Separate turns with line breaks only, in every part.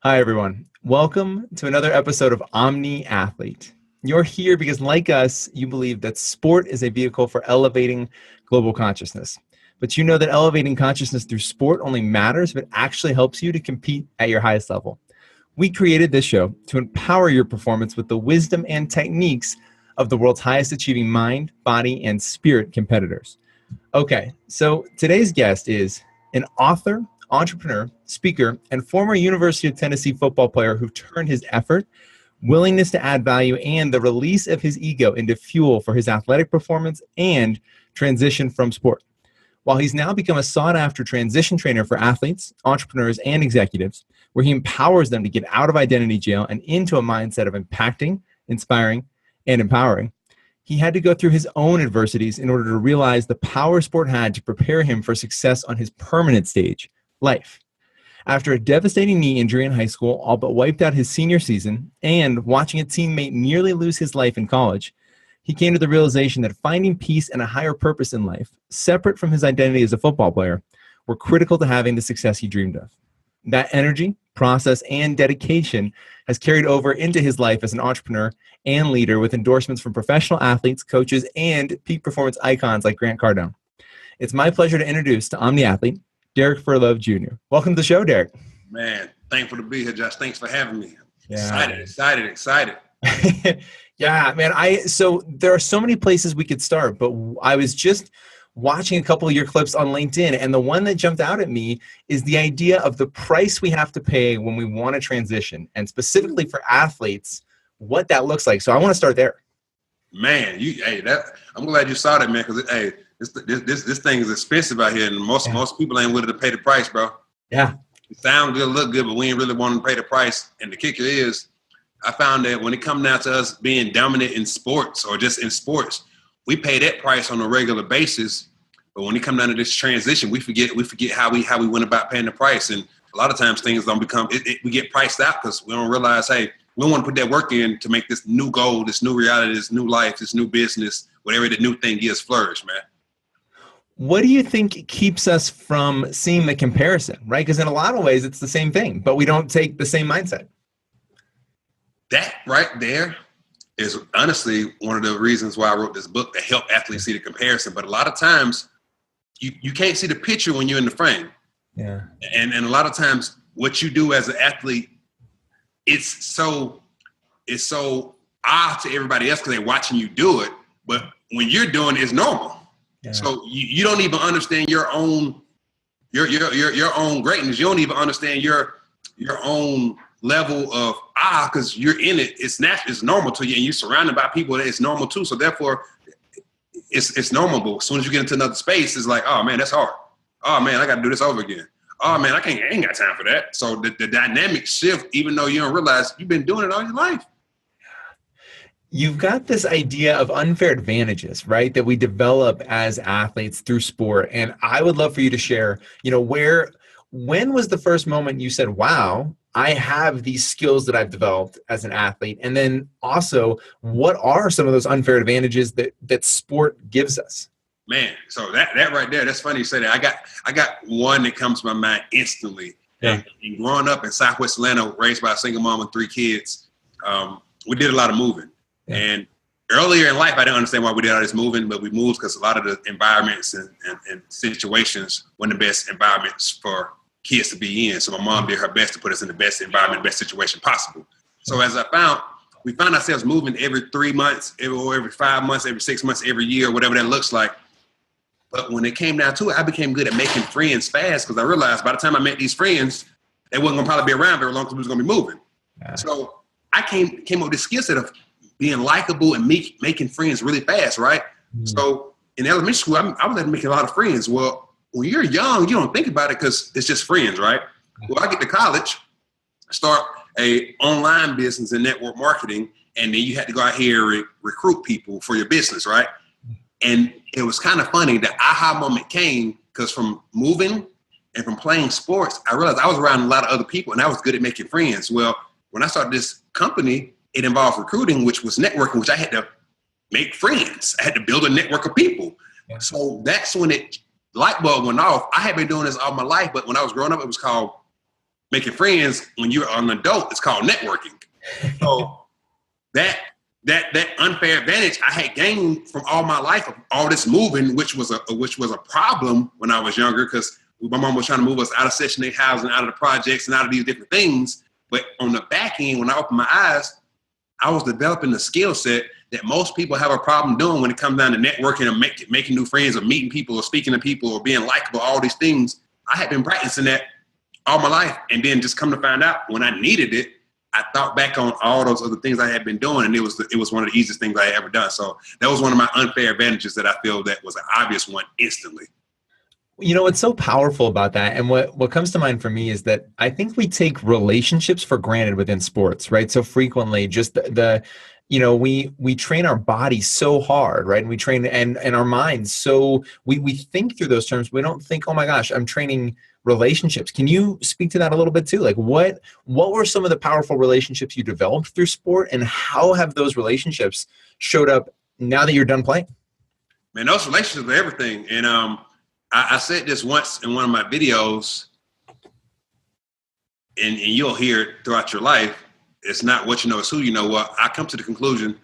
Hi, everyone. Welcome to another episode of Omni Athlete. You're here because, like us, you believe that sport is a vehicle for elevating global consciousness. But you know that elevating consciousness through sport only matters if it actually helps you to compete at your highest level. We created this show to empower your performance with the wisdom and techniques of the world's highest achieving mind, body, and spirit competitors. Okay, so today's guest is an author, entrepreneur, speaker, and former University of Tennessee football player who turned his effort, willingness to add value, and the release of his ego into fuel for his athletic performance and transition from sport. While he's now become a sought-after transition trainer for athletes, entrepreneurs, and executives, where he empowers them to get out of identity jail and into a mindset of impacting, inspiring, and empowering, he had to go through his own adversities in order to realize the power sport had to prepare him for success on his permanent stage, life. After a devastating knee injury in high school, all but wiped out his senior season, and watching a teammate nearly lose his life in college, he came to the realization that finding peace and a higher purpose in life, separate from his identity as a football player, were critical to having the success he dreamed of. That energy, process, and dedication has carried over into his life as an entrepreneur and leader with endorsements from professional athletes, coaches, and peak performance icons like Grant Cardone. It's my pleasure to introduce to Omni Athlete, Derrick Furlow Jr. Welcome to the show, Derrick.
Man, thankful to be here, Josh. Thanks for having me.
Yeah.
Excited.
Yeah, man. So there are so many places we could start, but I was just watching a couple of your clips on LinkedIn, and the one that jumped out at me is the idea of the price we have to pay when we want to transition, and specifically for athletes, what that looks like. So I want to start there.
Man, I'm glad you saw that, man, because this thing is expensive out here, and most people ain't willing to pay the price, bro.
Yeah.
It sounds good, look good, but we ain't really wanting to pay the price. And the kicker is, I found that when it comes down to us being dominant in sports or just in sports, we pay that price on a regular basis. But when it comes down to this transition, we forget how we went about paying the price. And a lot of times things don't become, we get priced out because we don't realize, hey, we don't want to put that work in to make this new goal, this new reality, this new life, this new business, whatever the new thing is, flourish, man.
What do you think keeps us from seeing the comparison, right? Because in a lot of ways, it's the same thing, but we don't take the same mindset.
That right there is honestly one of the reasons why I wrote this book, to help athletes see the comparison. But a lot of times you can't see the picture when you're in the frame.
Yeah.
And a lot of times what you do as an athlete, it's so odd to everybody else because they're watching you do it. But when you're doing it, it's normal. Yeah. So you don't even understand your own greatness. You don't even understand your own level of because you're in it. It's natural, it's normal to you, and you're surrounded by people that it's normal too. So therefore, it's normal. But as soon as you get into another space, it's like, oh man, that's hard. Oh man, I got to do this over again. Oh man, I ain't got time for that. So the dynamic shift, even though you don't realize you've been doing it all your life.
You've got this idea of unfair advantages, right, that we develop as athletes through sport. And I would love for you to share, when was the first moment you said, wow, I have these skills that I've developed as an athlete? And then also, what are some of those unfair advantages that sport gives us?
Man, so that right there, that's funny you say that. I got one that comes to my mind instantly.
Yeah.
And growing up in Southwest Atlanta, raised by a single mom and 3 kids, we did a lot of moving. Yeah. And earlier in life, I didn't understand why we did all this moving, but we moved because a lot of the environments and situations weren't the best environments for kids to be in. So my mom did her best to put us in the best environment, best situation possible. So as we found ourselves moving every 3 months, every 5 months, every 6 months, every year, whatever that looks like. But when it came down to it, I became good at making friends fast because I realized by the time I met these friends, they wasn't gonna probably be around very long because we was gonna be moving. Yeah. So I came up with this skill set of being likable and making friends really fast, right? Mm-hmm. So in elementary school, I was making a lot of friends. Well, when you're young, you don't think about it because it's just friends, right? Well, I get to college, start a online business and network marketing, and then you had to go out here and recruit people for your business, right? And it was kind of funny. The aha moment came because from moving and from playing sports, I realized I was around a lot of other people and I was good at making friends. Well, when I started this company, it involved recruiting, which was networking, which I had to make friends. I had to build a network of people. Yeah. So that's when light bulb went off. I had been doing this all my life, but when I was growing up, it was called making friends when you're an adult, it's called networking. So that unfair advantage I had gained from all my life of all this moving, which was a problem when I was younger, because my mom was trying to move us out of Section 8 housing, out of the projects, and out of these different things. But on the back end, when I opened my eyes, I was developing the skill set that most people have a problem doing when it comes down to networking and making new friends or meeting people or speaking to people or being likable, all these things. I had been practicing that all my life. And then just come to find out when I needed it, I thought back on all those other things I had been doing, and it was one of the easiest things I had ever done. So that was one of my unfair advantages that I feel that was an obvious one instantly.
You know, what's so powerful about that, and what comes to mind for me, is that I think we take relationships for granted within sports, right? So frequently, just the you know, we train our body so hard, right? And we train and our minds, so we think through those terms. We don't think, oh my gosh, I'm training relationships. Can you speak to that a little bit too? Like what were some of the powerful relationships you developed through sport, and how have those relationships showed up now that you're done playing?
Man, those relationships are everything. And I said this once in one of my videos, and you'll hear it throughout your life. It's not what you know, it's who you know. Well, I come to the conclusion,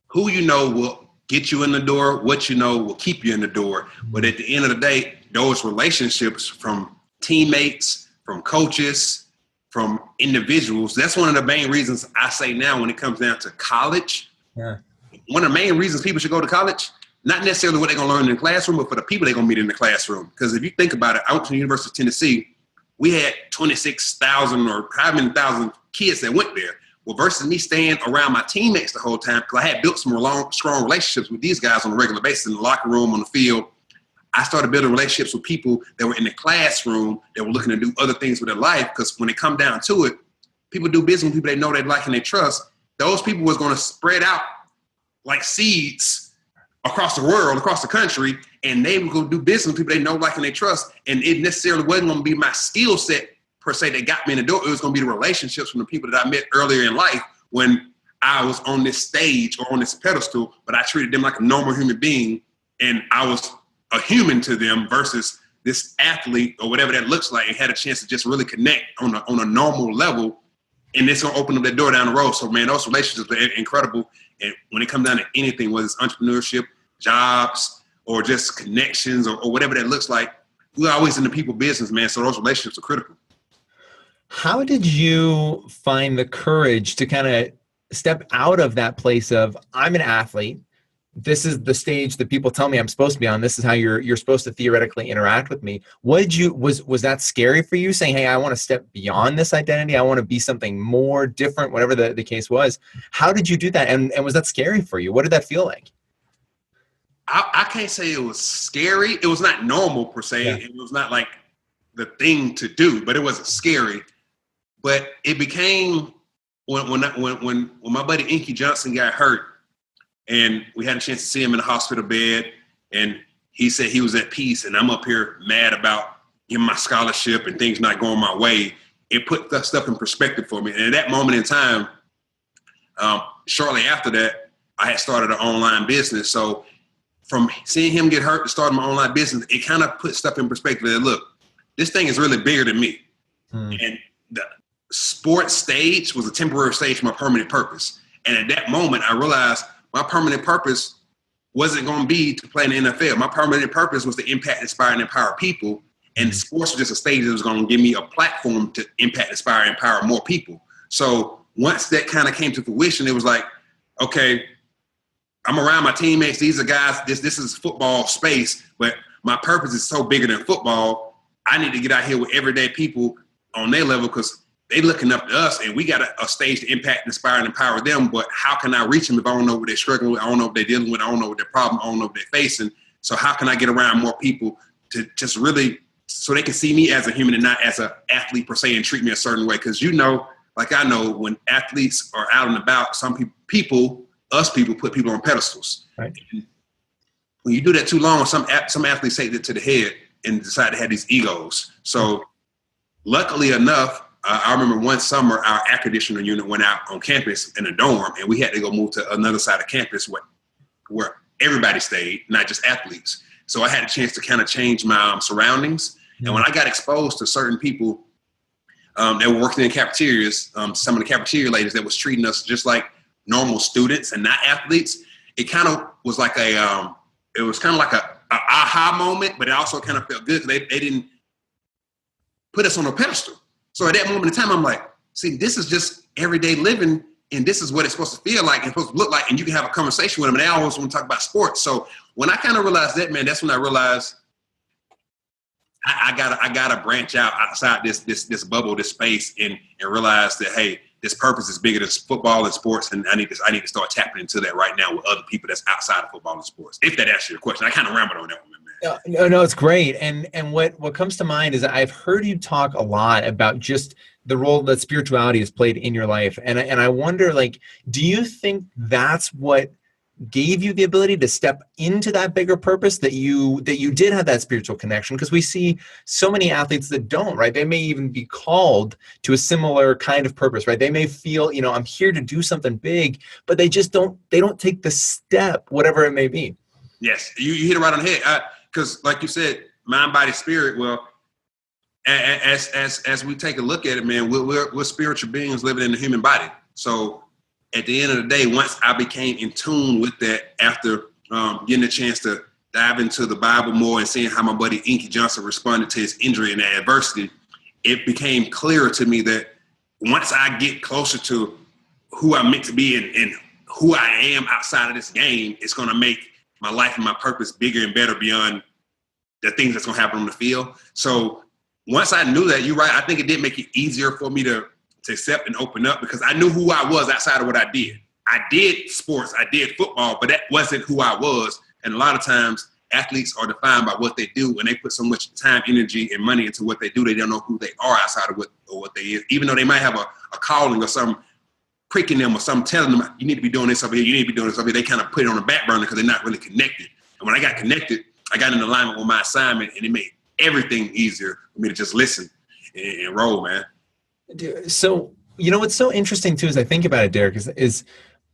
who you know will get you in the door, what you know will keep you in the door. But at the end of the day, those relationships from teammates, from coaches, from individuals, that's one of the main reasons I say now when it comes down to college.
Yeah.
One of the main reasons people should go to college, not necessarily what they're going to learn in the classroom, but for the people they're going to meet in the classroom. Because if you think about it, I went to the University of Tennessee, we had 26,000 or how many thousand kids that went there. Well, versus me staying around my teammates the whole time, because I had built some strong relationships with these guys on a regular basis in the locker room, on the field. I started building relationships with people that were in the classroom that were looking to do other things with their life. Because when it come down to it, people do business with people they know, they like, and they trust. Those people was going to spread out like seeds across the world, across the country, and they would go do business with people they know, like, and they trust. And it necessarily wasn't going to be my skill set per se that got me in the door. It was going to be the relationships from the people that I met earlier in life when I was on this stage or on this pedestal, but I treated them like a normal human being, and I was a human to them versus this athlete or whatever that looks like, and had a chance to just really connect on a normal level. And it's going to open up that door down the road. So, man, those relationships are incredible. And when it comes down to anything, whether it's entrepreneurship, jobs, or just connections or whatever that looks like, we're always in the people business, man. So those relationships are critical.
How did you find the courage to kind of step out of that place of, I'm an athlete, this is the stage that people tell me I'm supposed to be on, this is how you're supposed to theoretically interact with me? Was that scary for you, saying, hey, I want to step beyond this identity, I want to be something more different, whatever the case was? How did you do that? And was that scary for you? What did that feel like?
I can't say it was scary. It was not normal per se. Yeah. It was not like the thing to do, but it wasn't scary. But it became when my buddy Inky Johnson got hurt, and we had a chance to see him in the hospital bed, and he said he was at peace, and I'm up here mad about getting my scholarship and things not going my way. It put that stuff in perspective for me. And at that moment in time, shortly after that, I had started an online business. So from seeing him get hurt to starting my online business, it kind of put stuff in perspective. That, look, this thing is really bigger than me. And the sports stage was a temporary stage for my permanent purpose. And at that moment, I realized my permanent purpose wasn't going to be to play in the NFL. My permanent purpose was to impact, inspire, and empower people. And sports was just a stage that was going to give me a platform to impact, inspire, and empower more people. So once that kind of came to fruition, it was like, okay, I'm around my teammates. These are guys, this is football space, but my purpose is so bigger than football. I need to get out here with everyday people on their level, because they looking up to us, and we got a stage to impact, inspire, and empower them. But how can I reach them if I don't know what they're struggling with? I don't know what they're dealing with. I don't know what their problem. I don't know what they're facing. So how can I get around more people to just really, so they can see me as a human and not as an athlete per se, and treat me a certain way? Because like I know, when athletes are out and about, some people put people on pedestals. Right. And when you do that too long, some athletes take it to the head and decide to have these egos. So luckily enough, I remember one summer, our air conditioner unit went out on campus in a dorm, and we had to go move to another side of campus where everybody stayed, not just athletes. So I had a chance to kind of change my surroundings. And when I got exposed to certain people, that were working in cafeterias, some of the cafeteria ladies that was treating us just like normal students and not athletes. It kind of was like a aha moment, but it also kind of felt good because they didn't put us on a pedestal. So at that moment in time, I'm like, see, this is just everyday living, and this is what it's supposed to feel like and supposed to look like, and you can have a conversation with them, and they always want to talk about sports. So when I kind of realized that, man, that's when I realized I gotta branch out outside this bubble, this space, and realize that, hey, this purpose is bigger than football and sports, and I need to start tapping into that right now with other people that's outside of football and sports. If that answers your question, I kind of rambled on that one, man.
No, it's great. And what comes to mind is I've heard you talk a lot about just the role that spirituality has played in your life, and I wonder, like, do you think that's what gave you the ability to step into that bigger purpose, that you did have that spiritual connection? Because we see so many athletes that don't, right? They may even be called to a similar kind of purpose, right? They may feel, I'm here to do something big, but they just don't take the step, whatever it may be.
Yes, you hit it right on the head. Because like you said, mind, body, spirit. Well, as we take a look at it, man, we're spiritual beings living in the human body. So at the end of the day, once I became in tune with that, after getting a chance to dive into the Bible more and seeing how my buddy Inky Johnson responded to his injury and that adversity, it became clearer to me that once I get closer to who I'm meant to be and who I am outside of this game, it's going to make my life and my purpose bigger and better beyond the things that's going to happen on the field. So once I knew that, you're right, I think it did make it easier for me to accept and open up, because I knew who I was outside of what I did. I did sports, I did football, but that wasn't who I was. And a lot of times athletes are defined by what they do, and they put so much time, energy, and money into what they do, they don't know who they are outside of what they is. Even though they might have a calling or some pricking them or something telling them, you need to be doing this over here, you need to be doing this over here, they kind of put it on the back burner because they're not really connected. And when I got connected, I got in alignment with my assignment, and it made everything easier for me to just listen and roll, man.
So, what's so interesting too, as I think about it, Derrick, is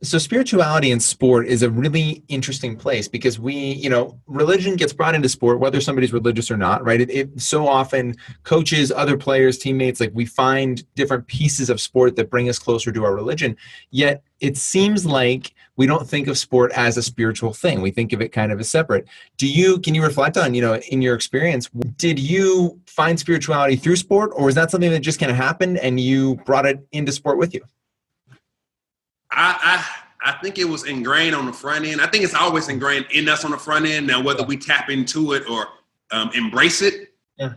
so spirituality in sport is a really interesting place, because religion gets brought into sport, whether somebody's religious or not, right? It so often coaches, other players, teammates, like, we find different pieces of sport that bring us closer to our religion. Yet it seems like we don't think of sport as a spiritual thing. We think of it kind of as separate. Can you reflect on, in your experience, did you find spirituality through sport, or was that something that just kind of happened and you brought it into sport with you?
I think it was ingrained on the front end. I think it's always ingrained in us on the front end. Now, whether we tap into it or embrace it,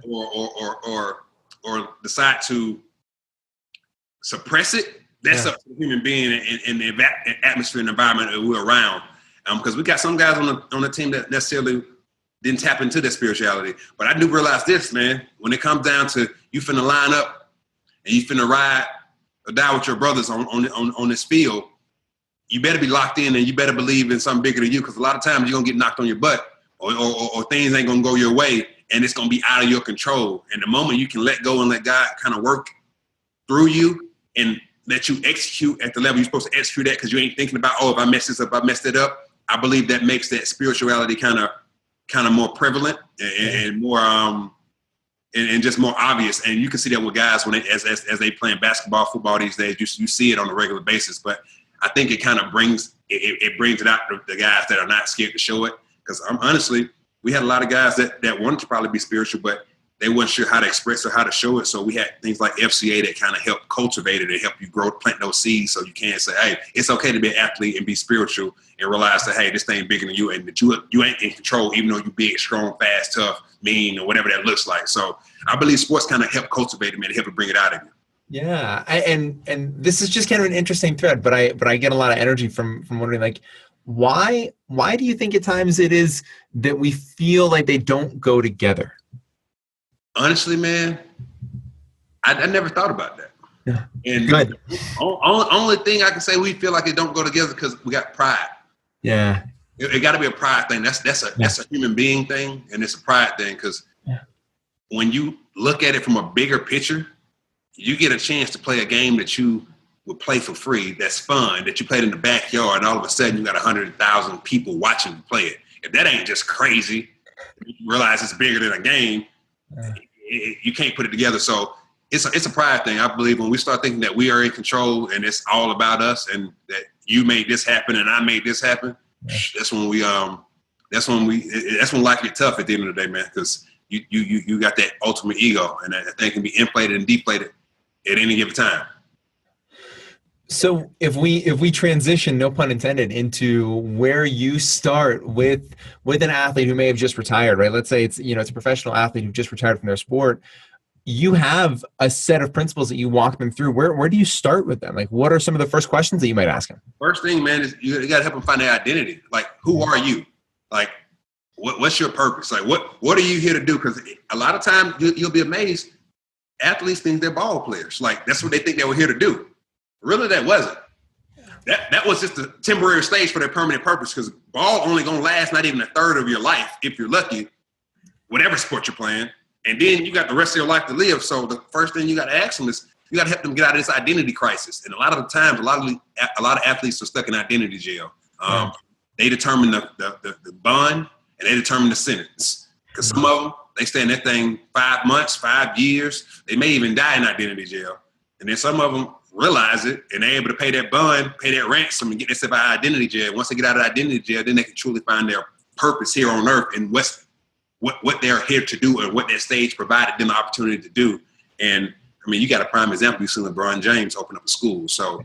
or decide to suppress it, that's up to the human being and the atmosphere and environment that we're around. Because we got some guys on the team that necessarily didn't tap into their spirituality. But I do realize this, man, when it comes down to you finna line up and you finna ride or die with your brothers on this field, you better be locked in and you better believe in something bigger than you, because a lot of times you're going to get knocked on your butt or things ain't going to go your way, and it's going to be out of your control. And the moment you can let go and let God kind of work through you and let you execute at the level you're supposed to execute at, because you ain't thinking about, if I mess this up, I messed it up. I believe that makes that spirituality kind of more prevalent and more and just more obvious. And you can see that with guys when as they playing basketball, football these days. You see it on a regular basis. But I think it kind of brings it out the guys that are not scared to show it. Because honestly, we had a lot of guys that wanted to probably be spiritual, but they weren't sure how to express or how to show it. So we had things like FCA that kind of help cultivate it and help you grow, plant those seeds, so you can say, hey, it's okay to be an athlete and be spiritual and realize that, hey, this thing bigger than you, and that you ain't in control, even though you big, strong, fast, tough, mean, or whatever that looks like. So I believe sports kind of help cultivate it, man, help it bring it out of you.
Yeah, and this is just kind of an interesting thread, but I get a lot of energy from wondering, like, why do you think at times it is that we feel like they don't go together?
Honestly, man, I never thought about that.
Yeah.
And
good.
Only thing I can say we feel like it don't go together because we got pride.
Yeah.
It got to be a pride thing. That's a human being thing, and it's a pride thing, because when you look at it from a bigger picture, you get a chance to play a game that you would play for free, that's fun, that you played in the backyard, and all of a sudden you got 100,000 people watching you play it. If that ain't just crazy, you realize it's bigger than a game, you can't put it together. So it's a pride thing. I believe when we start thinking that we are in control and it's all about us and that you made this happen and I made this happen, that's when life gets tough at the end of the day, man, because you got that ultimate ego, and that thing can be inflated and deflated at any given time.
So if we transition, no pun intended, into where you start with an athlete who may have just retired, right? Let's say it's a professional athlete who just retired from their sport. You have a set of principles that you walk them through. Where do you start with them? Like, what are some of the first questions that you might ask them?
First thing, man, is you got to help them find their identity. Like, who are you? Like, what's your purpose? Like, what are you here to do? Because a lot of times you'll be amazed. Athletes think they're ball players. Like, that's what they think they were here to do. Really, that wasn't. That was just a temporary stage for their permanent purpose, because ball only going to last not even a third of your life, if you're lucky, whatever sport you're playing. And then you got the rest of your life to live. So the first thing you got to ask them is, you got to help them get out of this identity crisis. And a lot of the times, a lot of athletes are stuck in identity jail. They determine the bond and they determine the sentence. Because some of them, they stay in that thing 5 months, 5 years. They may even die in identity jail. And then some of them realize it and they're able to pay that bond, pay that ransom, and get themselves out of identity jail. Once they get out of identity jail, then they can truly find their purpose here on earth and what they're here to do and what that stage provided them the opportunity to do. And I mean, you got a prime example. You see LeBron James open up a school. So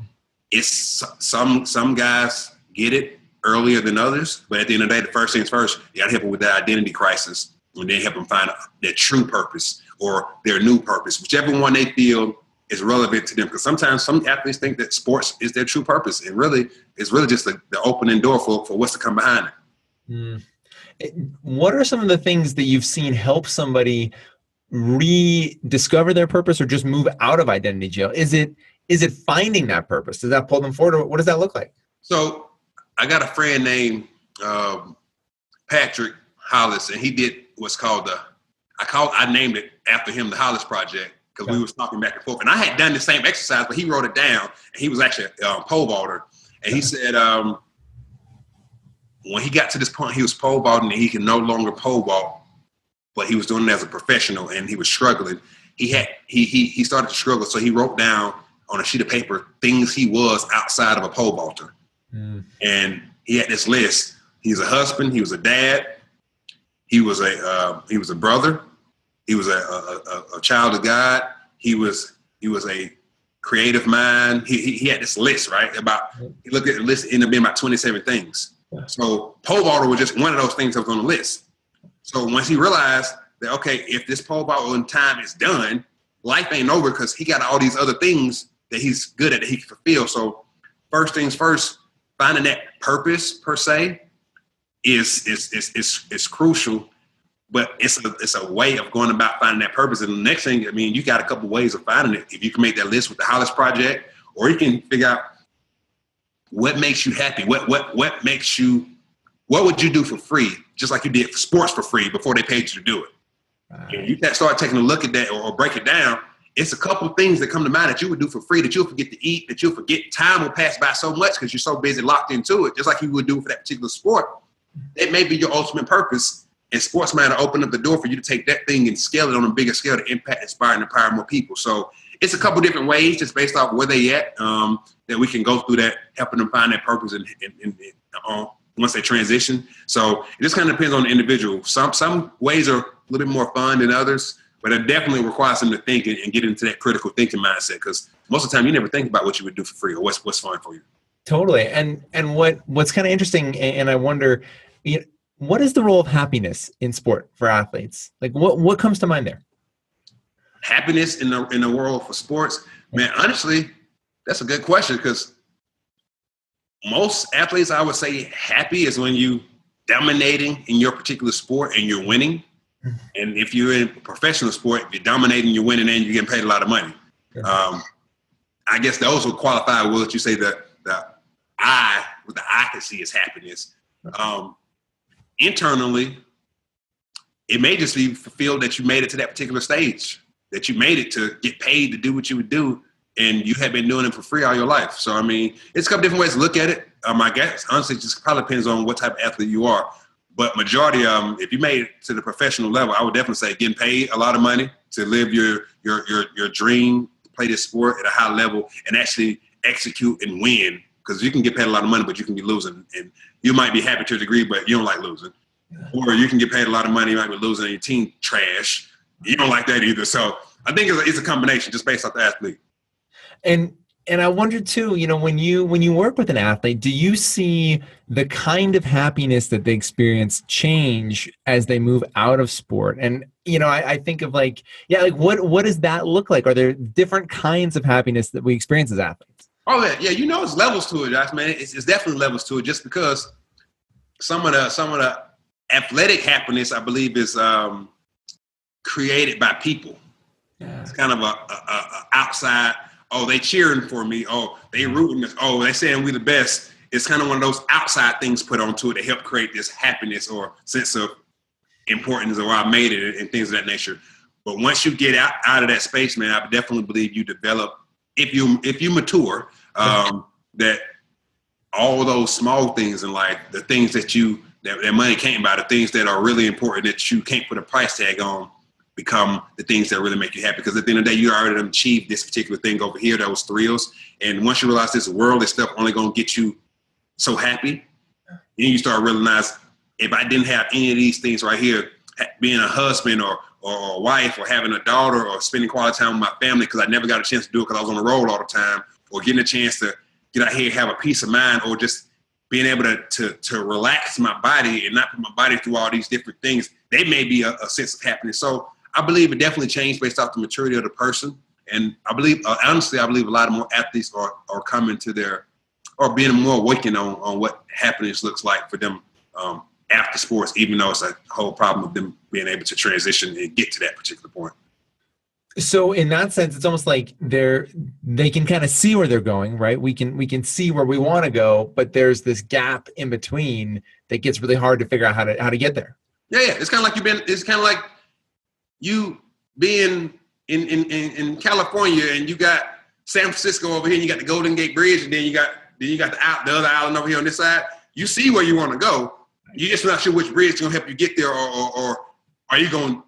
it's some guys get it earlier than others, but at the end of the day, the first things first, you got to help them with their identity crisis, and then help them find their true purpose or their new purpose, whichever one they feel is relevant to them. Because sometimes some athletes think that sports is their true purpose, and really, it's really just the opening door for what's to come behind it.
What are some of the things that you've seen help somebody rediscover their purpose or just move out of identity jail? Is it finding that purpose? Does that pull them forward, or what does that look like?
So I got a friend named Patrick Hollis, and he did what's called I named it after him, the Hollis Project, because we was talking back and forth. And I had done the same exercise, but he wrote it down, and he was actually a pole vaulter. And he said when he got to this point, he was pole vaulting and he can no longer pole vault, but he was doing it as a professional and he was struggling. He started to struggle, so he wrote down on a sheet of paper things he was outside of a pole vaulter. And he had this list. He was a husband. He was a dad. He was a brother. He was a child of God. He was a creative mind. He had this list, right? He looked at the list, it ended up being about 27 things. So pole vaulter was just one of those things that was on the list. So once he realized that, okay, if this pole vaulting time is done, life ain't over, because he got all these other things that he's good at that he can fulfill. So first things first, finding that purpose per se is crucial, but it's a way of going about finding that purpose. And the next thing, I mean, you got a couple ways of finding it. If you can make that list with the Hollis Project, or you can figure out what makes you happy. What would you do for free, just like you did sports for free before they paid you to do it? And you start taking a look at that or break it down. It's a couple of things that come to mind that you would do for free, that you'll forget to eat, that you'll forget. Time will pass by so much because you're so busy locked into it, just like you would do for that particular sport. It may be your ultimate purpose, and sports might open up the door for you to take that thing and scale it on a bigger scale to impact, inspire, and empower more people. So it's a couple different ways, just based off where they at, that we can go through that, helping them find that purpose and once they transition. So it just kind of depends on the individual. Some ways are a little bit more fun than others, but it definitely requires them to think and get into that critical thinking mindset, because most of the time you never think about what you would do for free or what's fun for you.
Totally. And what's kind of interesting, and I wonder, what is the role of happiness in sport for athletes? Like what comes to mind there?
Happiness in the world for sports, man, honestly, that's a good question, because most athletes, I would say, happy is when you dominating in your particular sport and you're winning. And if you're in professional sport, you're dominating, you're winning, and you're getting paid a lot of money. I guess those would qualify. Will let you say what the eye can see is happiness. Internally, it may just be feel that you made it to that particular stage, that you made it to get paid to do what you would do, and you have been doing it for free all your life. So, I mean, it's a couple different ways to look at it. I guess, honestly, it just probably depends on what type of athlete you are. But majority of them, if you made it to the professional level, I would definitely say getting paid a lot of money to live your dream, play this sport at a high level, and actually execute and win. Because you can get paid a lot of money, but you can be losing, and you might be happy to a degree, but you don't like losing. Or you can get paid a lot of money, you might be losing, and your team trash. You don't like that either. So I think it's a combination, just based off the athlete.
And I wonder too, when you work with an athlete, do you see the kind of happiness that they experience change as they move out of sport? And I think of what does that look like? Are there different kinds of happiness that we experience as athletes?
Oh yeah, it's levels to it, Josh, man. It's definitely levels to it, just because some of the athletic happiness, I believe, is created by people. Yeah. It's kind of a outside. Oh, they cheering for me. Oh, they rooting us. Oh, they saying we the best. It's kind of one of those outside things put onto it to help create this happiness or sense of importance, or I made it, and things of that nature. But once you get out of that space, man, I definitely believe you develop, if you mature, that all those small things in life, the things that money can't buy, the things that are really important that you can't put a price tag on, become the things that really make you happy. Because at the end of the day, you already achieved this particular thing over here, those thrills. And once you realize this world, this stuff only going to get you so happy, then you start realizing, if I didn't have any of these things right here, being a husband or a wife, or having a daughter, or spending quality time with my family, because I never got a chance to do it because I was on the road all the time, or getting a chance to get out here and have a peace of mind, or just being able to relax my body and not put my body through all these different things, they may be a sense of happiness. So I believe it definitely changed based off the maturity of the person. And I believe, honestly, a lot of more athletes are coming to or being more awakened on what happiness looks like for them after sports, even though it's a whole problem of them being able to transition and get to that particular point.
So in that sense, it's almost like they can kind of see where they're going, right? We can see where we want to go, but there's this gap in between that gets really hard to figure out how to get there.
Yeah. It's kind of like you being in California, and you got San Francisco over here, and you got the Golden Gate Bridge, and then you got the other island over here on this side. You see where you want to go. You're just not sure which bridge is going to help you get there, or are you going to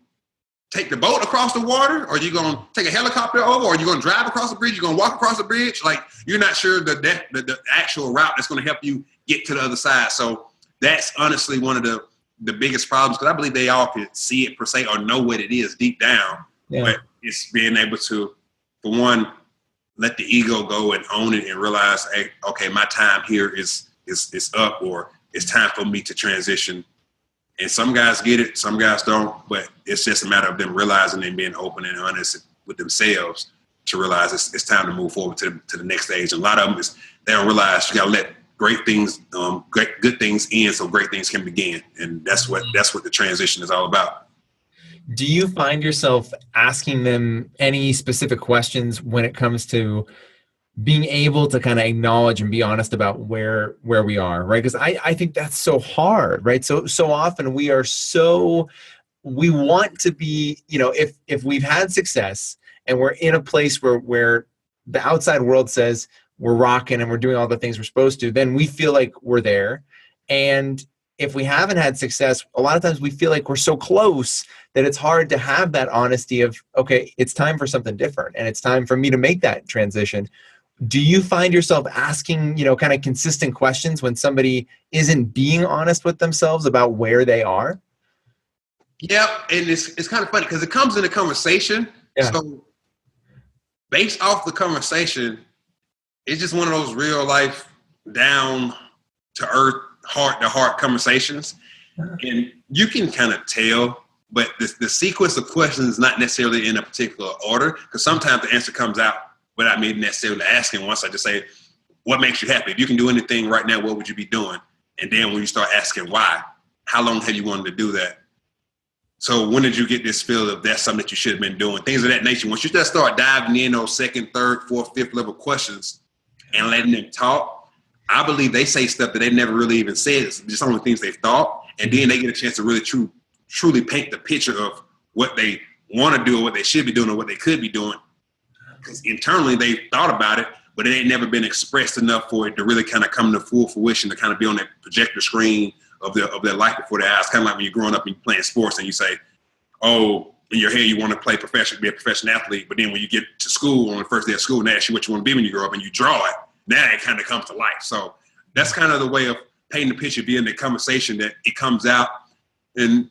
take the boat across the water, or are you going to take a helicopter over, or are you going to drive across the bridge? You're going to walk across the bridge. Like, you're not sure the actual route that's going to help you get to the other side. So that's honestly one of the biggest problems, because I believe they all can see it per se or know what it is deep down. Yeah. But it's being able to, for one, let the ego go and own it and realize, hey, okay, my time here is up, or it's time for me to transition. And some guys get it, some guys don't, but it's just a matter of them realizing and being open and honest with themselves to realize it's time to move forward to the next stage. And a lot of them they don't realize you got to let great things, good things in so great things can begin. And that's what the transition is all about.
Do you find yourself asking them any specific questions when it comes to being able to kind of acknowledge and be honest about where we are, right? Because I think that's so hard, right? So often we want to be, if we've had success and we're in a place where the outside world says we're rocking and we're doing all the things we're supposed to, then we feel like we're there. And if we haven't had success, a lot of times we feel like we're so close that it's hard to have that honesty of, okay, it's time for something different, and it's time for me to make that transition. Do you find yourself asking, kind of consistent questions when somebody isn't being honest with themselves about where they are?
Yeah, and it's kind of funny because it comes in a conversation. Yeah. So based off the conversation, it's just one of those real life, down to earth, heart to heart conversations. Yeah. And you can kind of tell, but the sequence of questions is not necessarily in a particular order, because sometimes the answer comes out without me necessarily asking. Once I just say, what makes you happy? If you can do anything right now, what would you be doing? And then when you start asking why, how long have you wanted to do that? So when did you get this feel of that's something that you should have been doing? Things of that nature. Once you just start diving in those second, third, fourth, fifth level questions and letting them talk, I believe they say stuff that they never really even said. It's just only things they've thought. And then they get a chance to really truly paint the picture of what they want to do or what they should be doing or what they could be doing. Because internally they've thought about it, but it ain't never been expressed enough for it to really kind of come to full fruition, to kind of be on that projector screen of their life before their eyes. Kind of like when you're growing up and you're playing sports and you say, oh, in your head you want to play professional, be a professional athlete, but then when you get to school on the first day of school and they ask you what you want to be when you grow up and you draw it, now it kind of comes to life. So that's kind of the way of painting the picture, being the conversation that it comes out. And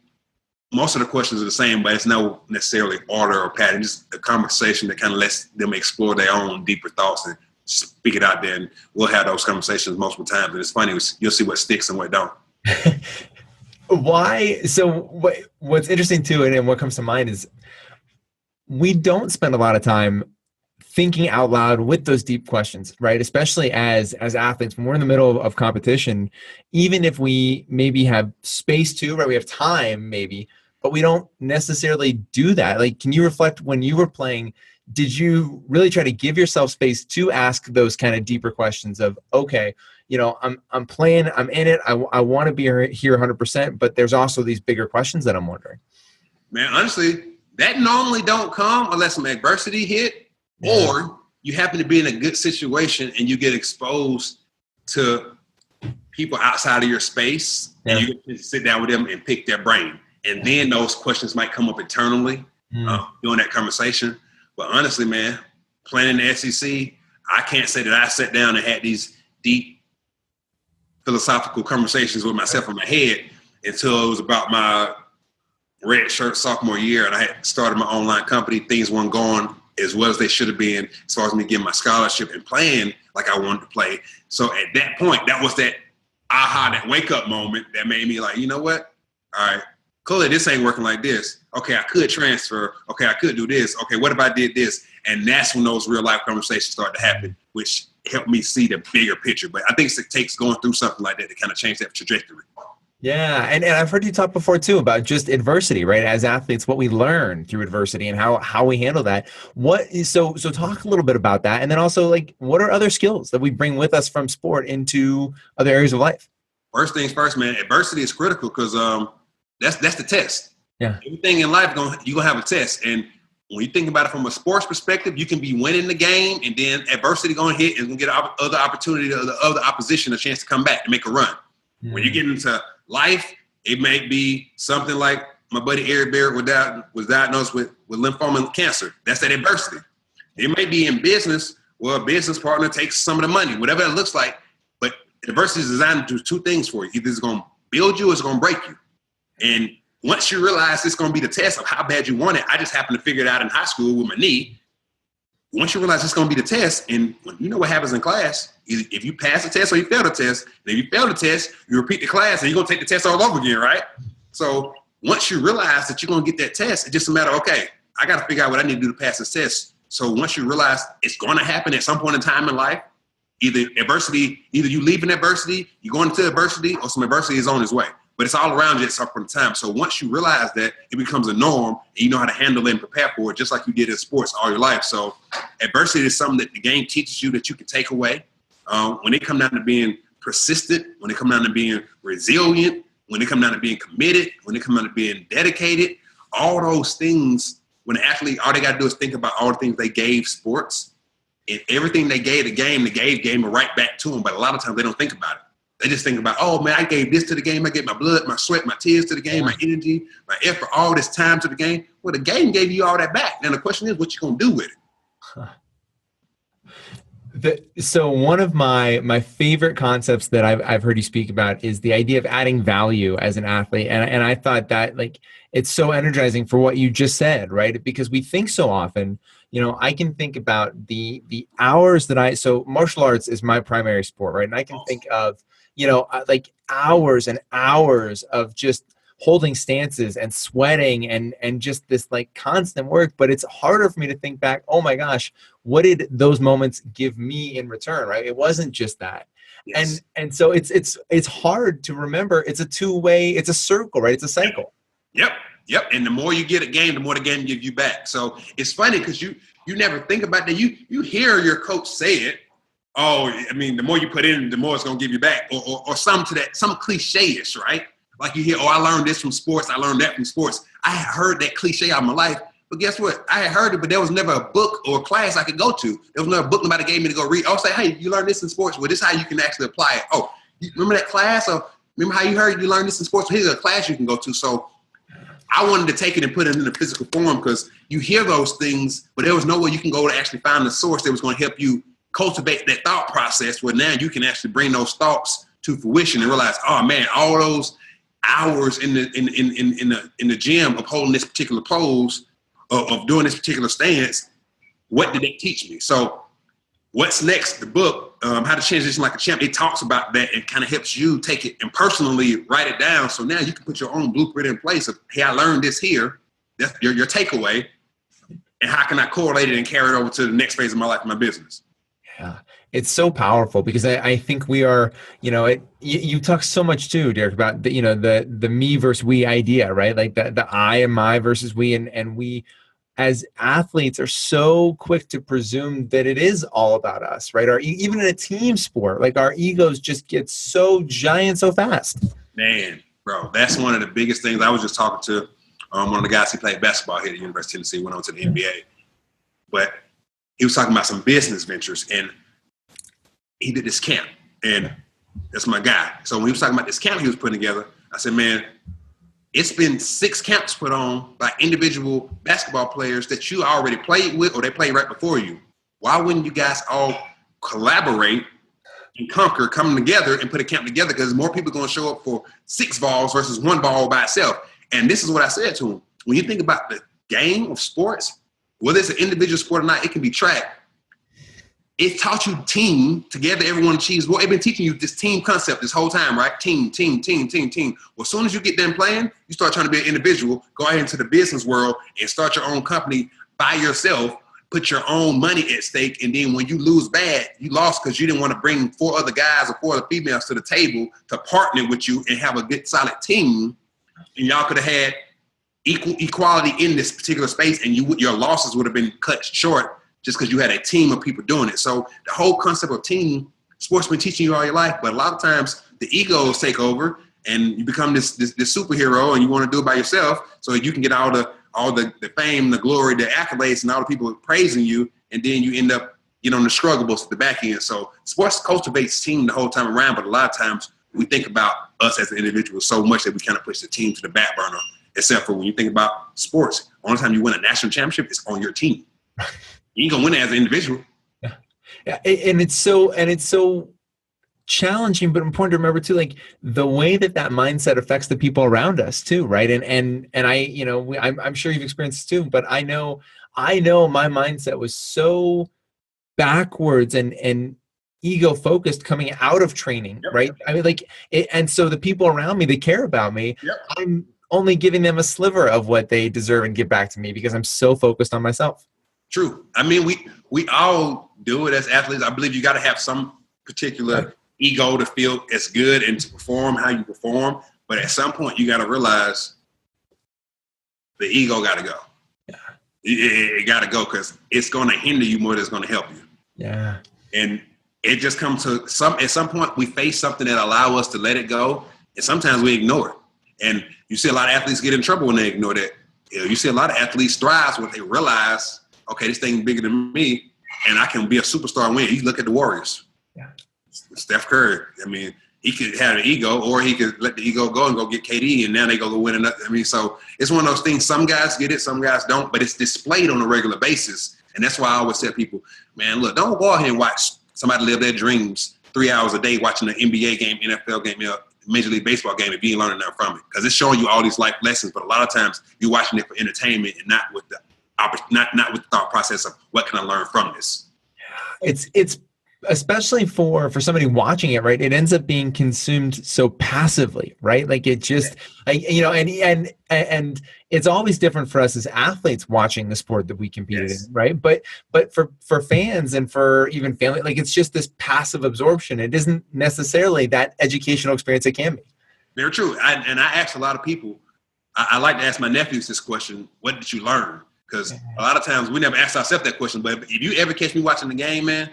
most of the questions are the same, but it's no necessarily order or pattern, just a conversation that kind of lets them explore their own deeper thoughts and speak it out there. And we'll have those conversations multiple times. And it's funny, you'll see what sticks and what don't.
Why? So what's interesting too, and what comes to mind is we don't spend a lot of time thinking out loud with those deep questions, right? Especially as athletes, when we're in the middle of competition, even if we maybe have space to, right? We have time maybe, but we don't necessarily do that. Like, can you reflect when you were playing, did you really try to give yourself space to ask those kind of deeper questions of, okay, you know, I'm playing, I'm in it, I want to be here 100%, but there's also these bigger questions that I'm wondering?
Man, honestly, that normally don't come unless some adversity hit, or you happen to be in a good situation and you get exposed to people outside of your space, and you get to sit down with them and pick their brain. And then those questions might come up internally during that conversation. But honestly, man, playing in the SEC, I can't say that I sat down and had these deep philosophical conversations with myself in my head until it was about my red shirt sophomore year, and I had started my online company. Things weren't going as well as they should have been as far as me getting my scholarship and playing like I wanted to play. So at that point, that was that aha, that wake up moment that made me like, you know what? All right, clearly this ain't working like this. Okay, I could transfer. Okay, I could do this. Okay, what if I did this? And that's when those real life conversations start to happen, which helped me see the bigger picture. But I think it takes going through something like that to kind of change that trajectory. Yeah,
and I've heard you talk before too about just adversity, right? As athletes, what we learn through adversity and how we handle that. So talk a little bit about that, and then also like what are other skills that we bring with us from sport into other areas of life?
First things first, man. Adversity is critical because that's the test.
Yeah,
everything in life you're gonna have a test, and when you think about it from a sports perspective, you can be winning the game, and then adversity gonna hit and gonna get other opportunity, the other opposition, a chance to come back and make a run. When you get into life, it may be something like my buddy Eric Barrett was diagnosed with lymphoma and cancer. That's that adversity. It may be in business where a business partner takes some of the money, whatever it looks like. But adversity is designed to do two things for you. Either it's going to build you or it's going to break you. And once you realize it's going to be the test of how bad you want it, I just happened to figure it out in high school with my knee. Once you realize it's going to be the test, and you know what happens in class, if you pass the test or you fail the test, and if you fail the test, you repeat the class, and you're going to take the test all over again, right? So once you realize that you're going to get that test, it's just a matter of, okay, I got to figure out what I need to do to pass this test. So once you realize it's going to happen at some point in time in life, either you leave in adversity, you go into adversity, or some adversity is on its way. But it's all around you at some point in time. So once you realize that, it becomes a norm, and you know how to handle it and prepare for it, just like you did in sports all your life. So adversity is something that the game teaches you that you can take away. When it comes down to being persistent, when it comes down to being resilient, when it comes down to being committed, when it comes down to being dedicated, all those things, when an athlete, all they got to do is think about all the things they gave sports, and everything they gave the game it right back to them. But a lot of times they don't think about it. They just think about, oh, man, I gave this to the game. I gave my blood, my sweat, my tears to the game, my energy, my effort, all this time to the game. Well, the game gave you all that back. Now the question is, what you going to do with
it? So one of my favorite concepts that I've heard you speak about is the idea of adding value as an athlete. And I thought that like it's so energizing for what you just said, right? Because we think so often, you know, I can think about the hours that so martial arts is my primary sport, right? And I can think of, you know, like hours and hours of just holding stances and sweating and just this like constant work. But it's harder for me to think back, oh my gosh, what did those moments give me in return, right? It wasn't just that. Yes. And so it's hard to remember. It's a two-way, it's a circle, right? It's a cycle.
Yep. And the more you get a game, the more the game gives you back. So it's funny because you never think about that. You hear your coach say it. Oh, I mean, the more you put in, the more it's going to give you back, or some cliche-ish, right? Like you hear, oh, I learned this from sports. I learned that from sports. I had heard that cliche all my life, but guess what? I had heard it, but there was never a book or a class I could go to. There was never a book nobody gave me to go read. I'll say, hey, you learned this in sports. Well, this is how you can actually apply it. Oh, you remember that class? Or Remember how you learned this in sports? Here's a class you can go to. So I wanted to take it and put it in a physical form because you hear those things, but there was no way you can go to actually find the source that was going to help you cultivate that thought process where now you can actually bring those thoughts to fruition and realize, oh man, all those hours in the gym of holding this particular pose, of doing this particular stance, what did they teach me? So what's next? The book, How to Transition Like a Champ, it talks about that and kind of helps you take it and personally write it down. So now you can put your own blueprint in place of, hey, I learned this here. That's your takeaway. And how can I correlate it and carry it over to the next phase of my life, my business?
Yeah, it's so powerful because I think we are, you talk so much too, Derrick, about the me versus we idea, right? Like the I and my versus we, and we as athletes are so quick to presume that it is all about us, right? Even in a team sport, like our egos just get so giant so fast.
Man, bro, that's one of the biggest things. I was just talking to one of the guys who played basketball here at the University of Tennessee, went on to the NBA, but he was talking about some business ventures, and he did this camp, and that's my guy. So when he was talking about this camp he was putting together, I said, man, it's been 6 camps put on by individual basketball players that you already played with or they played right before you. Why wouldn't you guys all collaborate and conquer, come together and put a camp together? Because more people are going to show up for 6 balls versus 1 ball by itself. And this is what I said to him. When you think about the game of sports, whether it's an individual sport or not, it can be tracked. It taught you team, together everyone achieves. Well, it's been teaching you this team concept this whole time, right? Team. Well, as soon as you get done playing, you start trying to be an individual, go out into the business world and start your own company by yourself, put your own money at stake. And then when you lose bad, you lost because you didn't want to bring 4 other guys or 4 other females to the table to partner with you and have a good solid team. And y'all could have had equality in this particular space, and your losses would have been cut short just because you had a team of people doing it. So the whole concept of team, sports been teaching you all your life, but a lot of times the egos take over and you become this superhero and you want to do it by yourself so you can get all the fame, the glory, the accolades, and all the people praising you, and then you end up, on the struggles at the back end. So sports cultivates team the whole time around, but a lot of times we think about us as an individual so much that we kind of push the team to the back burner, except for when you think about sports. The only time you win a national championship is on your team. You ain't gonna win it as an individual.
Yeah, and it's so challenging, but important to remember too, like the way that mindset affects the people around us too, right? And I'm sure you've experienced this too, but I know my mindset was so backwards and ego focused coming out of training, yep. Right? I mean, and so the people around me, they care about me. Yep. I'm only giving them a sliver of what they deserve and give back to me because I'm so focused on myself.
True. I mean, we all do it as athletes. I believe you got to have some particular ego to feel as good and to perform how you perform. But at some point, you got to realize the ego got to go. Yeah. It got to go because it's going to hinder you more than it's going to help you.
Yeah.
And it just comes to at some point we face something that allow us to let it go, and sometimes we ignore it. And you see a lot of athletes get in trouble when they ignore that. You see a lot of athletes thrive when they realize, okay, this thing bigger than me, and I can be a superstar and win. You look at the Warriors. Yeah. Steph Curry. I mean, he could have an ego, or he could let the ego go and go get KD, and now they go win another. I mean, so it's one of those things. Some guys get it, some guys don't, but it's displayed on a regular basis. And that's why I always tell people, man, look, don't go out here and watch somebody live their dreams 3 hours a day watching an NBA game, NFL game, Major League Baseball game if you ain't learning nothing from it. Because it's showing you all these life lessons, but a lot of times you're watching it for entertainment and not with the thought process of what can I learn from this.
It's especially for somebody watching it, right? It ends up being consumed so passively, right? Like it just, and it's always different for us as athletes watching the sport that we competed in, right? But for fans and for even family, like it's just this passive absorption. It isn't necessarily that educational experience it can be.
Very true. I ask a lot of people, I like to ask my nephews this question, what did you learn? Because a lot of times we never ask ourselves that question, but if you ever catch me watching the game, man,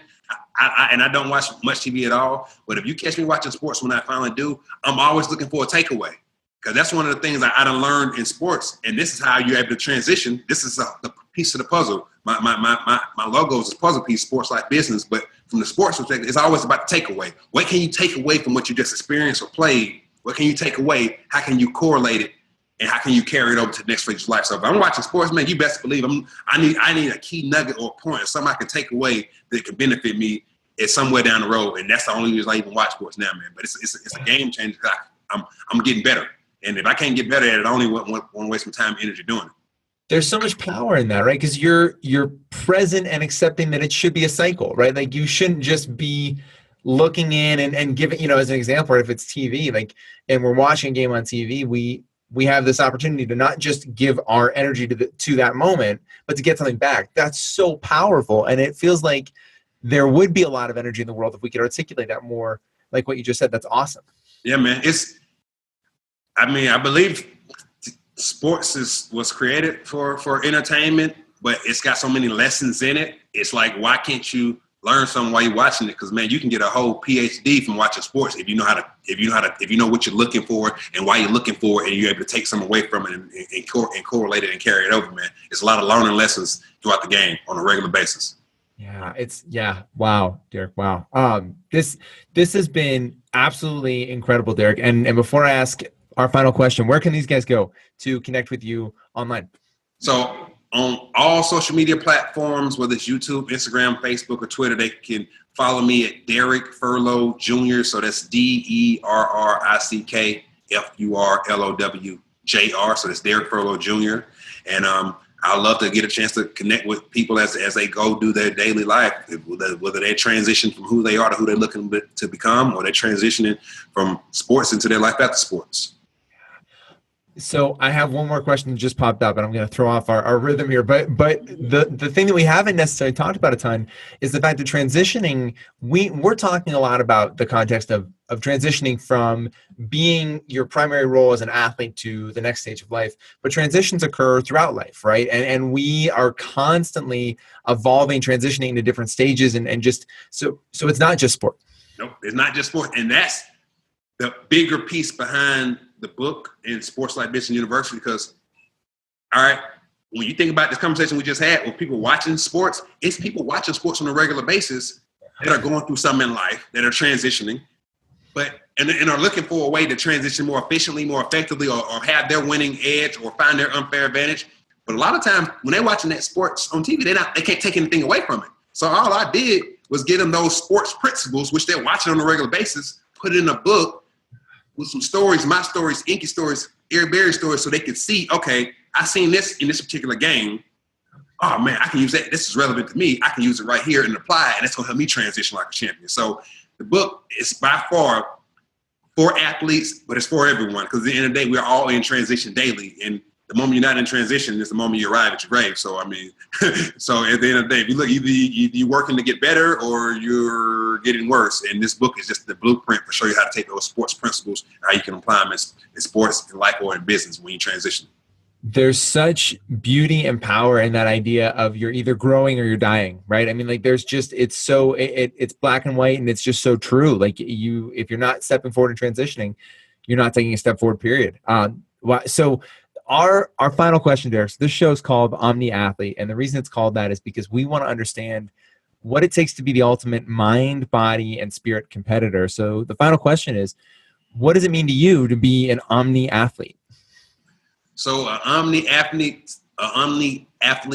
I don't watch much TV at all, but if you catch me watching sports when I finally do, I'm always looking for a takeaway. Because that's one of the things I done learned in sports, and this is how you're able to transition. This is the piece of the puzzle. My logo is a puzzle piece, sports like business, but from the sports perspective, it's always about the takeaway. What can you take away from what you just experienced or played What can you take away? How can you correlate it? And how can you carry it over to the next phase of your life? So if I'm watching sports, man, you best believe I need a key nugget or a point or something I can take away that can benefit me at somewhere down the road. And that's the only reason I even watch sports now, man. But it's a game changer. I'm getting better. And if I can't get better at it, I only want to waste my time and energy doing it.
There's so much power in that, right? Because you're present and accepting that it should be a cycle, right? Like you shouldn't just be looking in and giving, you know, as an example, if it's TV, like, and we're watching a game on TV, we have this opportunity to not just give our energy to that moment, but to get something back. That's so powerful. And it feels like there would be a lot of energy in the world if we could articulate that more, like what you just said. That's awesome.
Yeah, man. I believe sports was created for entertainment, but it's got so many lessons in it. It's like, why can't you learn something while you're watching it? Because man, you can get a whole PhD from watching sports if you know what you're looking for and why you're looking for it, and you're able to take some away from it and correlate it and carry it over, man. It's a lot of learning lessons throughout the game on a regular basis. Wow, Derrick. Wow. This has been absolutely incredible, Derrick. And before I ask our final question, where can these guys go to connect with you online? So on all social media platforms, whether it's YouTube, Instagram, Facebook, or Twitter, they can follow me at Derrick Furlow Jr. So that's DerrickFurlowJr. So that's Derrick Furlow Jr. And I love to get a chance to connect with people as they go do their daily life, whether they transition from who they are to who they're looking to become, or they're transitioning from sports into their life after sports. So I have one more question that just popped up, and I'm going to throw off our rhythm here. But the thing that we haven't necessarily talked about a ton is the fact that transitioning, we're talking a lot about the context of transitioning from being your primary role as an athlete to the next stage of life. But transitions occur throughout life, right? And we are constantly evolving, transitioning into different stages, and just so it's not just sport. Nope, it's not just sport, and that's the bigger piece behind the book in Sports Like Business University. Because, all right, when you think about this conversation we just had with people watching sports, it's people watching sports on a regular basis that are going through something in life, that are transitioning, and are looking for a way to transition more efficiently, more effectively, or have their winning edge or find their unfair advantage. But a lot of times when they're watching that sports on TV, they can't take anything away from it. So all I did was give them those sports principles, which they're watching on a regular basis, put it in a book with some stories, my stories, Inky stories, Eric Berry stories, so they could see, okay, I seen this in this particular game. Oh man, I can use that. This is relevant to me. I can use it right here and apply it, and it's gonna help me transition like a champion. So the book is by far for athletes, but it's for everyone, because at the end of the day, we're all in transition daily. And the moment you're not in transition is the moment you arrive at your grave. So, I mean, so at the end of the day, if you look, either you're working to get better or you're getting worse. And this book is just the blueprint to show you how to take those sports principles, how you can apply them in sports, in life, or in business when you transition. There's such beauty and power in that idea of you're either growing or you're dying, right? I mean, like there's just, it's black and white, and it's just so true. Like if you're not stepping forward and transitioning, you're not taking a step forward, period. So our final question, Derrick, so this show is called Omni Athlete. And the reason it's called that is because we want to understand what it takes to be the ultimate mind, body, and spirit competitor. So the final question is, what does it mean to you to be an Omni Athlete? So an omni athlete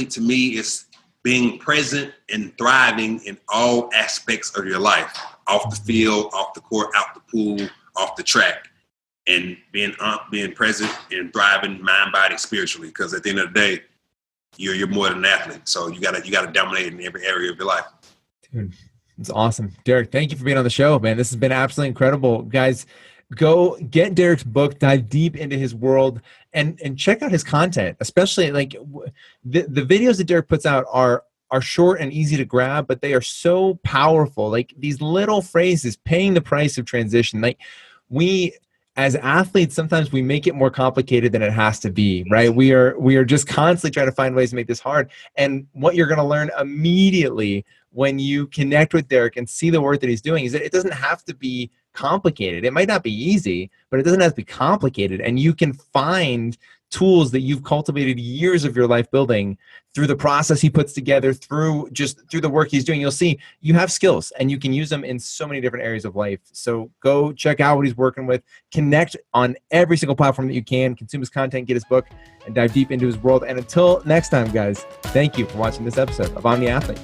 to me is being present and thriving in all aspects of your life, off the field, off the court, out the pool, off the track, and being present and thriving mind, body, spiritually. Because at the end of the day, you're more than an athlete. So you gotta dominate in every area of your life. Dude, it's awesome, Derrick. Thank you for being on the show, man. This has been absolutely incredible, guys. Go get Derrick's book, dive deep into his world, and check out his content, especially like the videos that Derrick puts out are short and easy to grab, but they are so powerful. Like these little phrases, paying the price of transition. Like we, as athletes, sometimes we make it more complicated than it has to be, right? We are just constantly trying to find ways to make this hard. And what you're going to learn immediately when you connect with Derrick and see the work that he's doing is that it doesn't have to be
complicated. It might not be easy, but it doesn't have to be complicated. And you can find tools that you've cultivated years of your life building through the process he puts together, through the work he's doing. You'll see you have skills and you can use them in so many different areas of life. So go check out what he's working with, connect on every single platform that you can, consume his content, get his book, and dive deep into his world. And until next time, guys, thank you for watching this episode of Omni Athlete.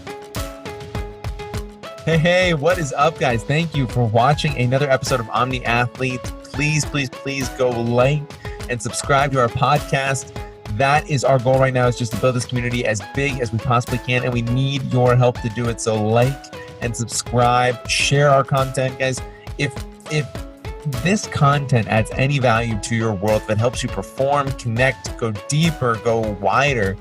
Hey, what is up, guys? Thank you for watching another episode of Omni Athlete. Please go like and subscribe to our podcast. That is our goal right now, is just to build this community as big as we possibly can, and we need your help to do it. So like and subscribe, share our content, guys. If this content adds any value to your world, that helps you perform, connect, go deeper, go wider,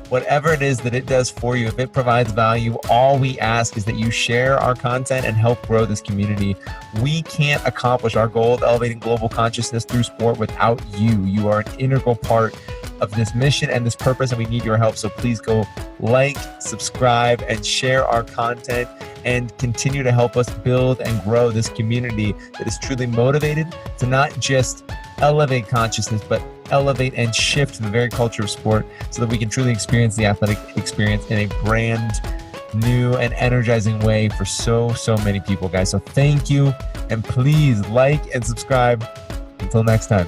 whatever it is that it does for you, if it provides value, all we ask is that you share our content and help grow this community. We can't accomplish our goal of elevating global consciousness through sport without you. You are an integral part of this mission and this purpose, and we need your help. So please go like, subscribe, and share our content, and continue to help us build and grow this community that is truly motivated to not just elevate consciousness, but elevate and shift the very culture of sport, so that we can truly experience the athletic experience in a brand new and energizing way for so many people, guys. So thank you, and please like and subscribe. Until next time.